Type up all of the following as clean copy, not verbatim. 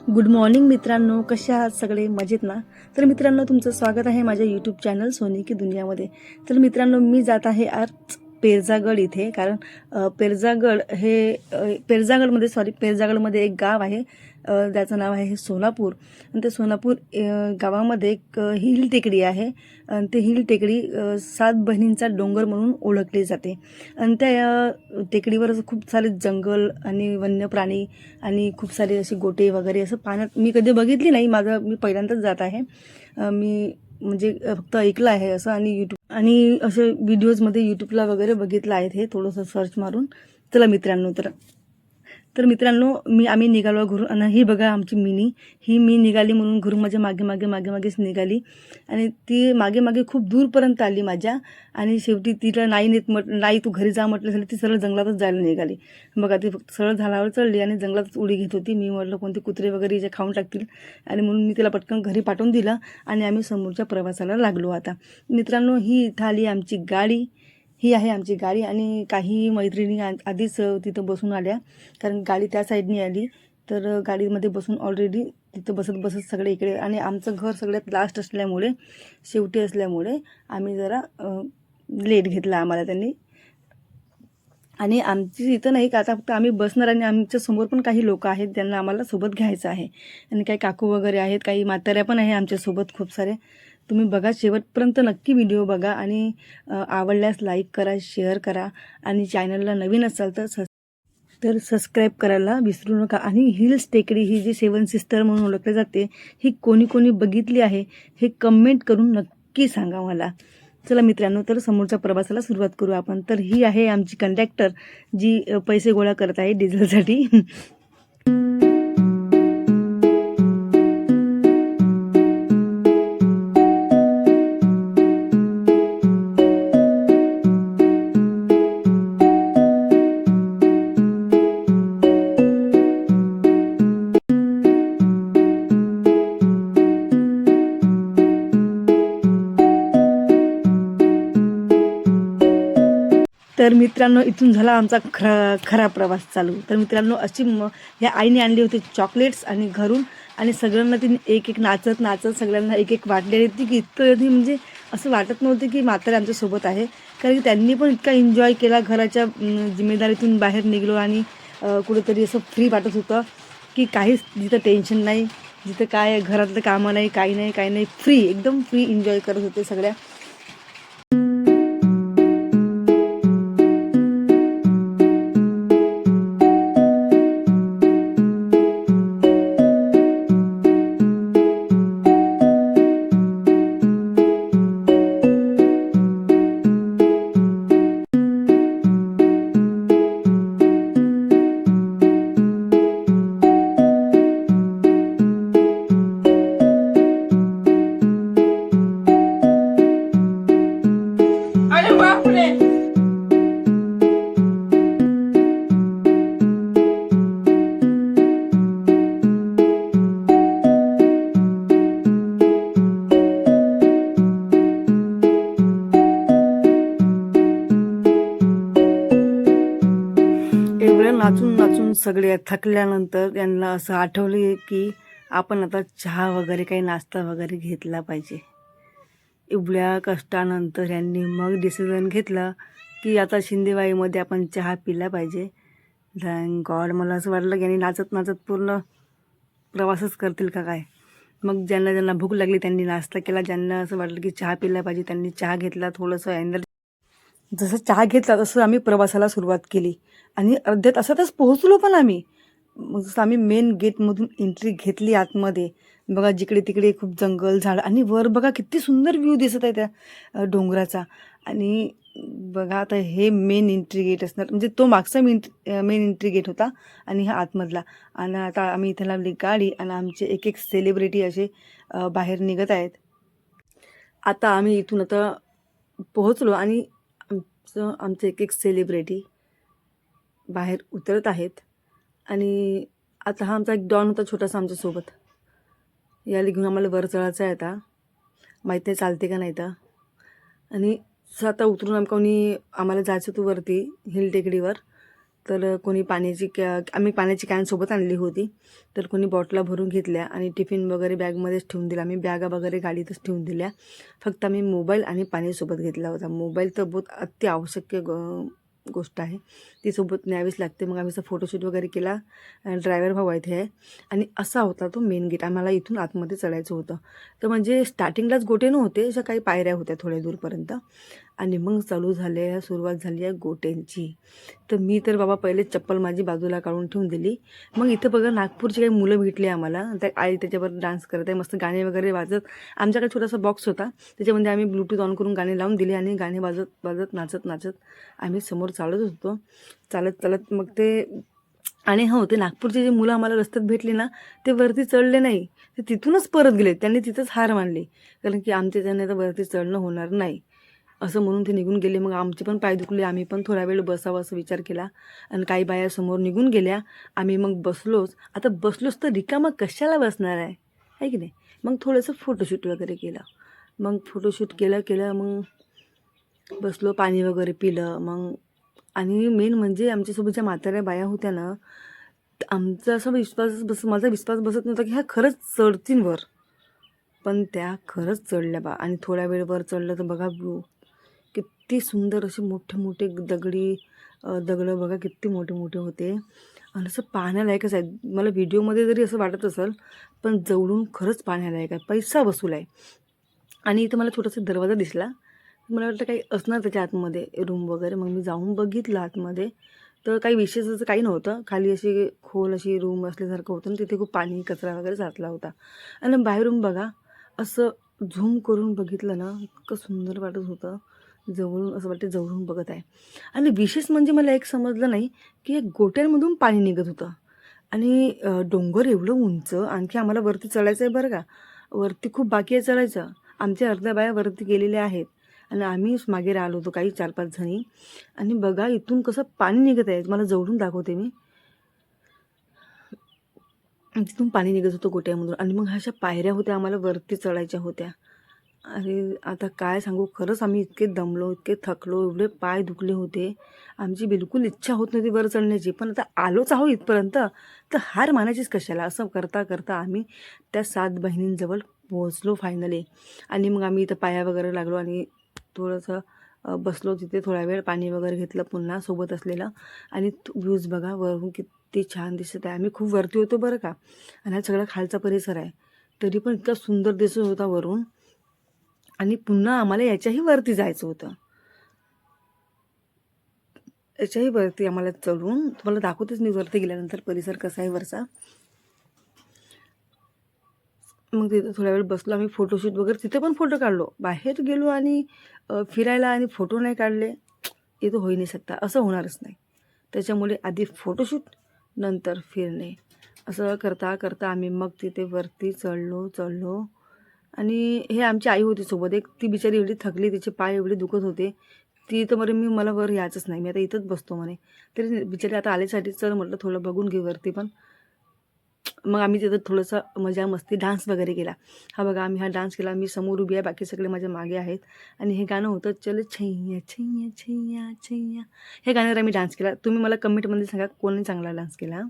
Good morning मित्रांनो, कशा आहात सगळे? मजेत ना? तर मित्रांनो, तुमचं स्वागत आहे माझ्या यूट्यूब चॅनल सोनी की दुनियामध्ये. तर मित्रांनो, मी जात आहे आज पेरजागड इथे, कारण पेरजागडमध्ये एक गाव आहे, त्याचं नाव आहे सोलापूर. आणि ते सोलापूर गावामध्ये एक हिल टेकडी आहे. आणि ते हिल टेकडी 7 बहिणींचा डोंगर म्हणून ओळखली जाते. आणि त्या टेकडीवर असं खूप सारे जंगल आणि वन्य प्राणी आणि खूप सारे असे गोटे वगैरे असं पाण्यात मी कधी बघितली नाही. मी पहिल्यांदाच जात आहे. मी म्हणजे फक्त ऐकलं आहे असं, आणि असे व्हिडिओजमध्ये यूट्यूबला वगैरे बघितलं आहे हे थोडंसं सर्च मारून. चला मित्रांनो, तर मित्रांनो, आम्ही निघालो घरून. आणि ही बघा आमची मी निघाली म्हणून घरून माझ्या मागेच निघाली. आणि ती मागे खूप दूरपर्यंत आली माझ्या. आणि शेवटी तिला नाही तू घरी जा म्हटलं झालं, ती सरळ जंगलातच जायला निघाली. बघा, ती फक्त सरळ झाडावर चढली आणि जंगलातच उडी घेत होती. मी म्हटलं कोणते कुत्रे वगैरे हिचे खाऊन टाकतील, आणि म्हणून मी तिला पटकन घरी पाठवून दिलं. आणि आम्ही समोरच्या प्रवासाला लागलो. आता मित्रांनो, ही इथं आली आमची गाडी. ही आहे आमची गाडी. आणि काही मैत्रिणी आधीच तिथं बसून आल्या, कारण गाडी त्या साईडनी आली. तर गाडीमध्ये बसून ऑलरेडी तिथं बसत सगळे इकडे. आणि आमचं घर सगळ्यात लास्ट असल्यामुळे, शेवटी असल्यामुळे आम्ही जरा लेट घेतला आम्हाला त्यांनी. आणि आमची इथं नाही का, आता फक्त आम्ही बसणार आणि आमच्या समोर पण काही लोक आहेत ज्यांना आम्हाला सोबत घ्यायचं आहे. आणि काही काकू वगैरे आहेत, काही म्हाताऱ्या पण आहे आमच्यासोबत खूप सारे. तुम्ही बघा, शेवटपर्यंत नक्की व्हिडिओ बघा. आणि आवडल्यास लाईक करा, शेअर करा. आणि चॅनलला नवीन असाल तर सबस्क्राईब करायला विसरू नका. आणि हिल्स टेकडी ही जी 7 सिस्टर म्हणून ओळखली जाते, ही कोणी बघितली आहे हे कमेंट करून नक्की सांगा मला. चला मित्रांनो, तर समोरच्या प्रवासाला सुरुवात करू आपण. तर ही आहे आमची कंडक्टर, जी पैसे गोळा करत आहे डिझेलसाठी. तर मित्रांनो, इथून झाला आमचा खरा प्रवास चालू. तर मित्रांनो, ह्या आईने आणली होती चॉकलेट्स आणि घरून. आणि सगळ्यांना तिने एक नाचत सगळ्यांना एक वाटलेली ती, की इतकं म्हणजे असं वाटत नव्हतं की म्हातारे आमच्यासोबत आहे. कारण की त्यांनी पण इतका एन्जॉय केला. घराच्या जिम्मेदारीतून बाहेर निघलो आणि कुठेतरी असं फ्री वाटत होतं, की काहीच जिथं टेन्शन नाही, जिथं काय घरातलं कामं नाही, काही नाही, एकदम फ्री एन्जॉय करत होते सगळ्या. एवढं नाचून सगळे थकल्यानंतर त्यांना असं आठवले की आपण आता चहा वगैरे काही नाश्ता वगैरे घेतला पाहिजे. एवढ्या कष्टानंतर यांनी मग डिसिजन घेतलं की आता शिंदेवाईमध्ये आपण चहा पिला पाहिजे. थँक गॉड, मला असं वाटलं की यांनी नाचत पूर्ण प्रवासच करतील का काय. मग ज्यांना भूक लागली त्यांनी नाश्ता केला, ज्यांना असं वाटलं की चहा पिला पाहिजे त्यांनी चहा घेतला. थोडंसं एनर्जी, जसं चहा घेतला तसं आम्ही प्रवासाला सुरुवात केली. आणि अर्ध्या तासातच पोहोचलो पण आम्ही. मग जसं आम्ही मेन गेटमधून एंट्री घेतली आतमध्ये, बघा जिकडे तिकडे खूप जंगल झाड. आणि वर बघा किती सुंदर व्ह्यू दिसत आहे त्या डोंगराचा. आणि बघा, आता हे मेन एंट्री गेट असणार, म्हणजे तो मागचा मेन एंट्री गेट होता आणि हा आतमधला. आणि आता आम्ही इथे लावली गाडी आणि आमचे एक सेलिब्रिटी असे बाहेर निघत आहेत. आता आम्ही इथून आता पोहोचलो आणि आमचे एक सेलिब्रिटी बाहेर उतरत आहेत. आणि आता हा आमचा एक डॉन होता छोटासा आमच्यासोबत, याला घेऊन आम्हाला वर चढायचं आहे. आता माहीत नाही चालते का नाही तर. आणि आता उतरून आम्हाला जायचं होतं वरती हिल टेकडीवर. तर कोणी आम्ही पाण्याची कॅन सोबत आणली होती, तर कोणी बॉटला भरून घेतल्या आणि टिफिन वगैरे बॅगमध्येच ठेवून दिला. आम्ही बॅगा वगैरे गाडीतच ठेवून दिल्या. फक्त आम्ही मोबाईल आणि पाणी सोबत घेतला होता. मोबाईल तर बहुत अत्यावश्यक गोष्ट आहे, ती सोबत न्यावीच लागते. मग आम्ही फोटोशूट वगैरे केला. ड्रायव्हर भाऊ इथे आहे आणि असा होता तो मेन गेट. आम्हाला इथून आतमध्ये चढायचं होतं. तर म्हणजे स्टार्टिंगलाच गोटे नव्हते, अशा काही पायऱ्या होत्या थोड्या दूरपर्यंत आणि मग सुरुवात झाली आहे गोट्यांची. तर मी तर बाबा पहिले चप्पल माझी बाजूला काढून ठेवून दिली. मग इथं बघा नागपूरची काही मुलं भेटली आम्हाला. त्या आई त्याच्यावर डान्स करत आहे, मस्त गाणे वगैरे वाजत. आमच्याकडे छोटासा बॉक्स होता, त्याच्यामध्ये आम्ही ब्लूटूथ ऑन करून गाणे लावून दिले आणि गाणे वाजत नाचत आम्ही समोर चालत होतो. चालत मग आणि हो, ते नागपूरचे जे मुलं आम्हाला रस्त्यात भेटले ना, ते वरती चढले नाही, ते तिथूनच परत गेले. त्यांनी तिथंच हार मानली, कारण की आमच्या त्याने तर वरती चढणं होणार नाही असं म्हणून ते निघून गेले. मग आमचे पण पाय दुखले. आम्ही पण थोडा वेळ बसावं असं विचार केला आणि काही बाया समोर निघून गेल्या. आम्ही मग बसलोच. आता बसलोच तर रिकामं कशाला बसणार आहे की नाही. मग थोडंसं फोटोशूट वगैरे केलं. मग फोटोशूट केलं मग बसलो, पाणी वगैरे पिलं. मग आणि मेन म्हणजे आमच्यासोबत ज्या म्हाताऱ्या बाया होत्या ना, आमचा असा माझा विश्वास बसत नव्हता की ह्या खरंच चढतील वर. पण त्या खरंच चढल्या बा. आणि थोड्या वेळ वर चढलं तर बघा किती सुंदर असे मोठे दगडं बघा, किती मोठे होते आणि असं पाहण्यालायकच आहे. मला व्हिडिओमध्ये जरी असं वाटत असेल, पण जवळून खरंच पाहण्यालायक आहे, पैसा वसूल आहे. आणि इथं मला छोटासा दरवाजा दिसला. मला वाटतं काही असणार त्याच्या आतमध्ये रूम वगैरे. मग मी जाऊन बघितलं आतमध्ये, तर काही विशेष असं काही नव्हतं. खाली अशी खोल अशी रूम असल्यासारखं होतं आणि तिथे खूप पाणी कचरा वगैरे साचला होता. आणि बाहेरून बघा, असं झूम करून बघितलं ना, इतकं सुंदर वाटत होतं. जवळून असं वाटतं जवळून बघत आहे. आणि विशेष म्हणजे मला एक समजलं नाही की एक गोट्यांमधून पाणी निघत होतं आणि डोंगर एवढं उंच. आणखी आम्हाला वरती चढायचं आहे बरं का, वरती खूप बाकी आहे चढायचं. आमच्या अर्ध्या बाया वरती गेलेल्या आहेत आणि आम्ही मागे राहिलो होतो काही 4-5 जणी. आणि बघा इथून कसं पाणी निघत आहे, मला जवळून दाखवते मी. तिथून पाणी निघत होतं गोट्यामधून आणि मग अशा पायऱ्या होत्या, आम्हाला वरती चढायच्या होत्या. अरे आता काय सांगू, खरंच आम्ही इतके दमलो, इतके थकलो, एवढे पाय दुखले होते. आमची बिलकुल इच्छा होत नव्हती वर चढण्याची, पण आता आलोच आहो इथपर्यंत, तर हार मानायचीच कशाला. असं करता आम्ही त्या 7 बहिणींजवळ पोहोचलो फायनली. आणि मग आम्ही इथं पाया वगैरे लागलो आणि थोडंसं बसलो तिथे थोडा वेळ, पाणी वगैरे घेतलं पुन्हा सोबत असलेलं. आणि व्ह्यूज बघा वरून किती छान दिसत आहे. आम्ही खूप वरती होतो बरं का, आणि हा सगळा खालचा परिसर आहे, तरी पण इतका सुंदर दिसत होता वरून. आणि पुन्हा आम्हाला याच्याही वरती जायचं होतं. याच्याही वरती आम्हाला चढून तुम्हाला दाखवतेच मी वरती गेल्यानंतर परिसर कसा आहे वरचा. मग तिथे थोड्या वेळ बसलो आम्ही, फोटोशूट वगैरे, तिथे पण फोटो काढलो. बाहेर गेलो आणि फिरायला आणि फोटो नाही काढले, हे तर होई नाही शकता, असं होणारच नाही. त्याच्यामुळे आधी फोटोशूट नंतर फिरणे, असं करता आम्ही मग तिथे वरती चढलो. आणि हे आमची आई होती सोबत एक. ती बिचारी एवढी थकली, तिचे पाय एवढे दुखत होते, ती तर मला वर यायचंच नाही, मी आता इथंच बसतो म्हणे. तरी बिचारी आता आल्यासाठी चल म्हटलं थोडं बघून घे वरती पण. मग आम्ही तिथं थोडंसं मजा मस्ती डान्स वगैरे केला. हा बघा आम्ही हा डान्स केला. मी समोर उभी आहे, बाकी सगळे माझ्या मागे आहेत. आणि हे गाणं होतं चल छैया छैया छैया छैया, हे गाण्यावर आम्ही डान्स केला. तुम्ही मला कमेंटमध्ये सांगा कोणी चांगला डान्स केला.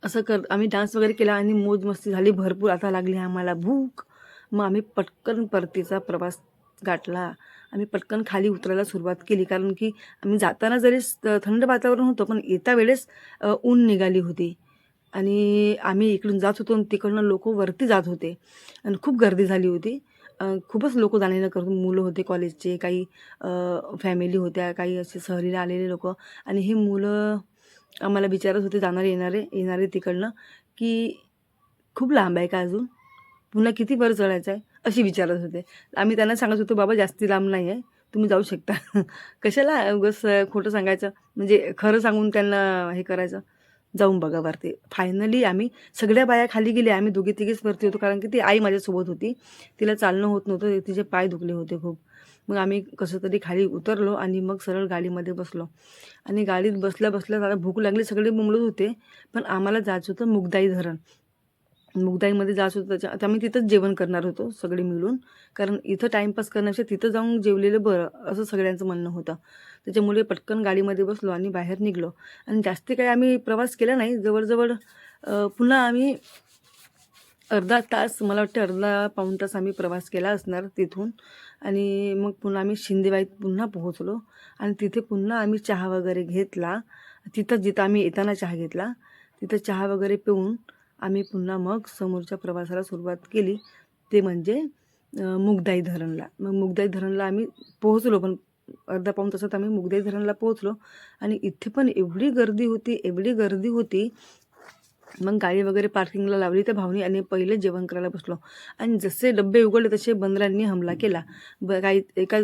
असं आम्ही डान्स वगैरे केला आणि मोज मस्ती झाली भरपूर. आता लागली आम्हाला भूक. मग आम्ही पटकन परतीचा प्रवास गाठला. आम्ही पटकन खाली उतरायला सुरुवात केली, कारण की आम्ही जाताना जरी थंड वातावरण होतं, पण येता वेळेस ऊन निघाली होती. आणि आम्ही इकडून जात होतो आणि तिकडनं लोक वरती जात होते आणि खूप गर्दी झाली होती. खूपच लोक जाणे करून, मुलं होते कॉलेजचे, काही फॅमिली होत्या, काही असे सहलीला आलेले लोक. आणि हे मुलं आम्हाला विचारत होते, येणारे तिकडनं, की खूप लांब आहे का अजून, पुन्हा किती वर चढायचं आहे, अशी विचारत होते. आम्ही त्यांना सांगत होतो बाबा जास्ती लांब नाही आहे, तुम्ही जाऊ शकता. कशाला उगाच खोटं सांगायचं, म्हणजे खरं सांगून त्यांना हे करायचं. जाऊन बघा वरती. फायनली आम्ही सगळ्या बाया खाली गेल्या, आम्ही दोघी तिघीच वरती होतो, कारण की ती आई माझ्यासोबत होती, तिला चालणं होत नव्हतं, तिचे पाय दुखले होते खूप. मग आम्ही कसं तरी खाली उतरलो आणि मग सरळ गाडीमध्ये बसलो. आणि गाडीत बसल्या आता भूक लागली, सगळे बोंबलत होते, पण आम्हाला जायचं होतं मुगदाई धरण. मुगदाईमध्ये जायचं होतं आता आम्ही तिथंच जेवण करणार होतो सगळे मिळून, कारण इथं टाईमपास करण्यापेक्षा तिथं जाऊन जेवलेलं बरं असं सगळ्यांचं म्हणणं होतं. त्याच्यामुळे पटकन गाडीमध्ये बसलो आणि बाहेर निघलो. आणि जास्त काही आम्ही प्रवास केला नाही. जवळजवळ पुन्हा आम्ही अर्धा तास, मला वाटतं अर्धा पाऊण तास आम्ही प्रवास केला असणार तिथून. आणि मग पुन्हा आम्ही शिंदेवाईत पुन्हा पोहोचलो आणि तिथे पुन्हा आम्ही चहा वगैरे घेतला. तिथं जिथं आम्ही येताना चहा घेतला तिथं चहा वगैरे पिऊन आम्ही पुन्हा मग समोरच्या प्रवासाला सुरुवात केली, ते म्हणजे मुगदाई धरणला. मग मुगदाई धरणला आम्ही पोहोचलो, पण अर्धा पाऊण तासात आम्ही मुगदाई धरणला पोहोचलो. आणि इथे पण एवढी गर्दी होती. मग गाडी वगैरे पार्किंगला लावली त्या भावनी आणि पहिले जेवण करायला बसलो. आणि जसे डब्बे उघडले तसे बंदरांनी हमला केला. काही एका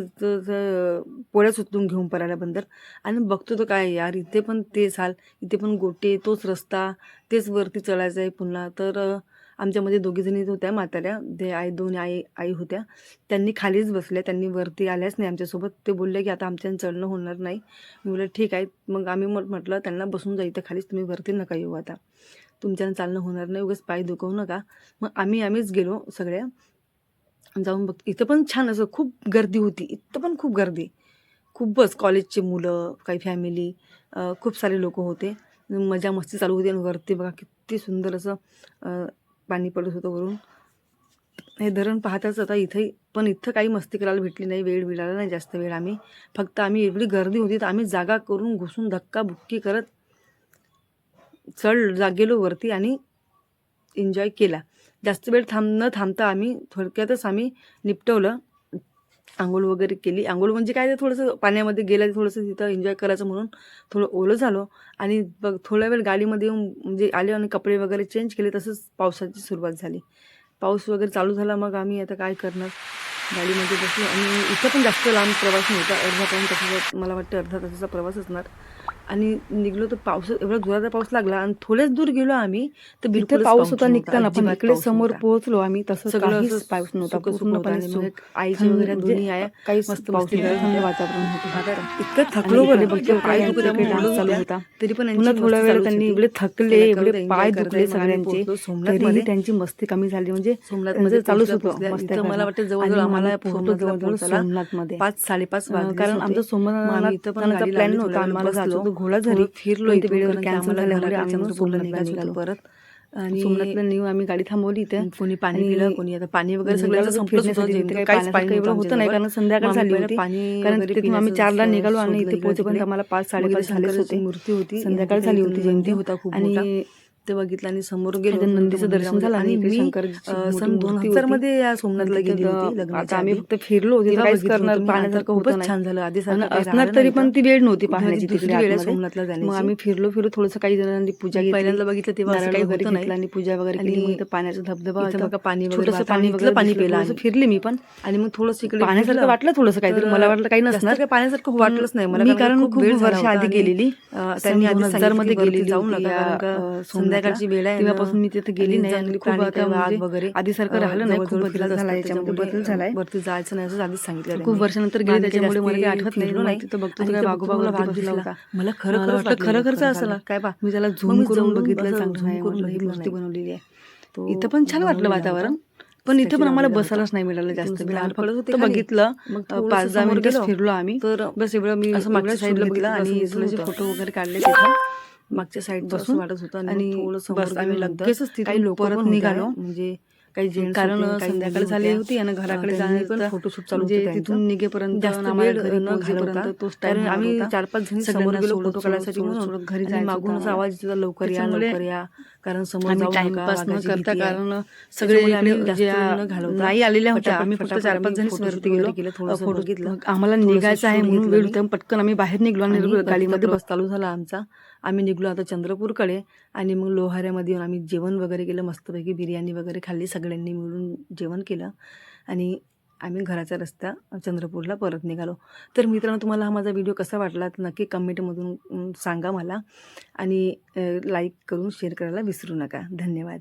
पोळ्याच उचलून घेऊन पळाला बंदर. आणि बघतो तो काय यार, इथे पण तेच हाल, इथे पण गोटे, तोच रस्ता, तेच वरती चढायचं आहे पुन्हा. तर आमच्यामध्ये दोघीजणी होत्या म्हाताऱ्या, ते दोन आई होत्या. त्यांनी खालीच बसल्या, त्यांनी वरती आल्याच नाही आमच्यासोबत. ते बोलले की आता आमच्यानं चढणं होणार नाही. मी बोलले ठीक आहे. मग आम्ही म्हटलं त्यांना बसून जा इथं खालीच, तुम्ही वरती नका येऊ, आता तुमच्यानं चालणं होणार नाही, उगाच पाय दुखवू नका. मग आम्हीच गेलो सगळ्या. जाऊन बघ, इथं पण छान असं खूप गर्दी होती. इथं पण खूप गर्दी, खूपच कॉलेजचे मुलं, काही फॅमिली, खूप सारे लोक होते. मजा मस्ती चालू होती. आणि वरती बघा किती सुंदर असं पाणी पडत होतं वरून. हे धरण पाहताच आता इथं काही मस्ती करायला भेटली नाही, वेळ मिळाला नाही जास्त वेळ. आम्ही एवढी गर्दी होती तर आम्ही जागा करून घुसून धक्काबुक्की करत गेलो वरती आणि एन्जॉय केला. जास्त वेळ न थांबता आम्ही थोडक्यातच आम्ही निपटवलं. आंघोळ वगैरे केली. आंघोळ म्हणजे काय, थोडंसं पाण्यामध्ये गेलं, थोडंसं तिथं एन्जॉय करायचं म्हणून थोडं ओलं झालो. आणि थोडा वेळ गाडीमध्ये येऊन म्हणजे आले आणि कपडे वगैरे चेंज केले. तसंच पावसाची सुरुवात झाली. पाऊस वगैरे चालू झाला. मग आम्ही आता काय करणार, गाडीमध्ये बसलो. आणि इथं पण जास्त लांब प्रवास नव्हता, अर्धा पाऊण तासाचा, मला वाटतं अर्धा तासाचा प्रवास असणार. आणि निघलो तर पाऊस, एवढा जोराचा पाऊस लागला. आणि थोडेच दूर गेलो आम्ही तर बिलकुल पाऊस होता निघताना, पण इकडे समोर पोहोचलो आम्ही तसं सगळं पाऊस नव्हता, पूर्णपणे सुकं. आईची वगैरे दोन्ही आया काहीच मस्त पाऊस, थंड वातावरण होतं. इतकं थकलो बरं, पाय चालू होता तरी पण पुन्हा थोडा वेळ त्यांनी एवढे थकले, एवढे पाय दुखले सगळ्यांचे, तरीही त्यांची मस्ती कमी झाली. म्हणजे सोमनाथमध्ये चालूच होतं मस्त. मला वाटतं जवळजवळ आम्हाला जवळजवळ सोमनाथमध्ये 5-5:30 कारण आमचं सोमनाथ इथं पण प्लॅन नव्हता. आम्हाला जायचं होतं घोडाझरी, फिरलो इथे, वेळेवर कॅन्सल झाल्यामुळे आम्ही सोमनाथला निघालो परत. आणि सोमनाथला नेऊन आम्ही गाडी थांबवली इथे. कोणी पाणी पिलं, कोणी आता पाणी वगैरे सगळं संपलं, काहीच पाणी एवढं होतं नाही, कारण संध्याकाळ झाली होती. कारण तिथून आम्ही 4ला निघालो आणि इथे पोहोचेपर्यंत आम्हाला 5-5:30 झालेच होते. संध्याकाळ झाली होती जयंती होता खूप. आणि ते बघितलं आणि समोर गेलो, नंदीचं दर्शन झालं. आणि मी सन 2000 मध्ये या सोमनाथला गेली होती लग्नाच्या आम्ही. फक्त फिरलो, काहीच करणार, पाण्यासारखं खूपच छान झालं. आधी असणार तरी पण ती वेळ नव्हती पाहण्याची तिकडे सोमनाथला जाण्याची. मग आम्ही फिरलो थोडंसं, काही जणांनी पूजा केली. पहिल्यांदा बघितलं तेव्हा काही होतं नाही, आणि पूजा वगैरे केली. मग पाण्याचा धबधबा होता, पाणी वगैरे, पाणी पिलं, फिरले मी पण. आणि मग थोडंसं इकडे पाण्यासारखं वाटलं, थोडंसं काहीतरी. मला वाटलं काही नसणार, पाण्यासारखं वाटलंच नाही मला, कारण खूप वर्ष आधी गेलेली. त्यांनी 2000 मध्ये गेली जाऊन संध्याकाळची वेळ आहे, तेव्हापासून मी तिथे गेली नाही. आणि खूप आता वगैरे आधीसारखं राहिलं नाही, खूप बदल झाला, याच्यामध्ये बदल झालाय. वरती जायचं नाही असं आधीच सांगितलं. खूप वर्षानंतर गेली, त्याच्यामुळे मला काही आठवत नाही. तिथं बघतो काय वाघोबाला भाग दिसला होता. मला खरंच असं काय पा, मी त्याला झूम करून बघितलं, चांगलं ही मूर्ती बनवलेली आहे. इथं पण छान वाटलं वातावरण, पण इथे पण आम्हाला बसायलाच नाही मिळालं जास्त. फक्त बघितलं, 5-10 मिनिटं फिरलो आम्ही, तर बस एवढं. मी मागच्या साईडला बघितलं आणि थोडेसे फोटो वगैरे काढले तिथं मागच्या साईड बसून वाटत होतं. आणि बस आम्ही लगेच काही लोक परत निघालो, म्हणजे काही जेंट्स, कारण संध्याकाळ झाली होती आणि घराकडे जाणे पण फोटोशूट चालू होते. तिथून निघेपर्यंत आम्हाला घरी पोहोचेपर्यंत तोच टाइम. आम्ही 4-5 जणी समोर गेलो फोटो काढायसाठी म्हणून, घरी जायचं मागूनच आवाज येतो लवकर या, कारण समोर जाऊ टाइमपास न करता, कारण सगळे नाही आलेल्या होत्या. आम्ही फक्त 4-5 जणी वरती गेलो, फोटो घेतला. आम्हाला निघायचं आहे म्हणून वेळ होता, पटकन आम्ही बाहेर निघलो आणि गाडीमध्ये बस चालू झाला आमचा. आम्ही निघलो आता चंद्रपूरकडे. आणि मग लोहाऱ्यामध्ये येऊन आम्ही जेवण वगैरे केलं, मस्तपैकी बिर्याणी वगैरे खाल्ली, सगळ्यांनी मिळून जेवण केलं. आणि आम्ही घराचा रस्ता चंद्रपूरला परत निघालो. तर मित्रांनो, तुम्हाला हा माझा व्हिडिओ कसा वाटला तर नक्की कमेंटमधून सांगा मला. आणि लाईक करून शेअर करायला विसरू नका. धन्यवाद.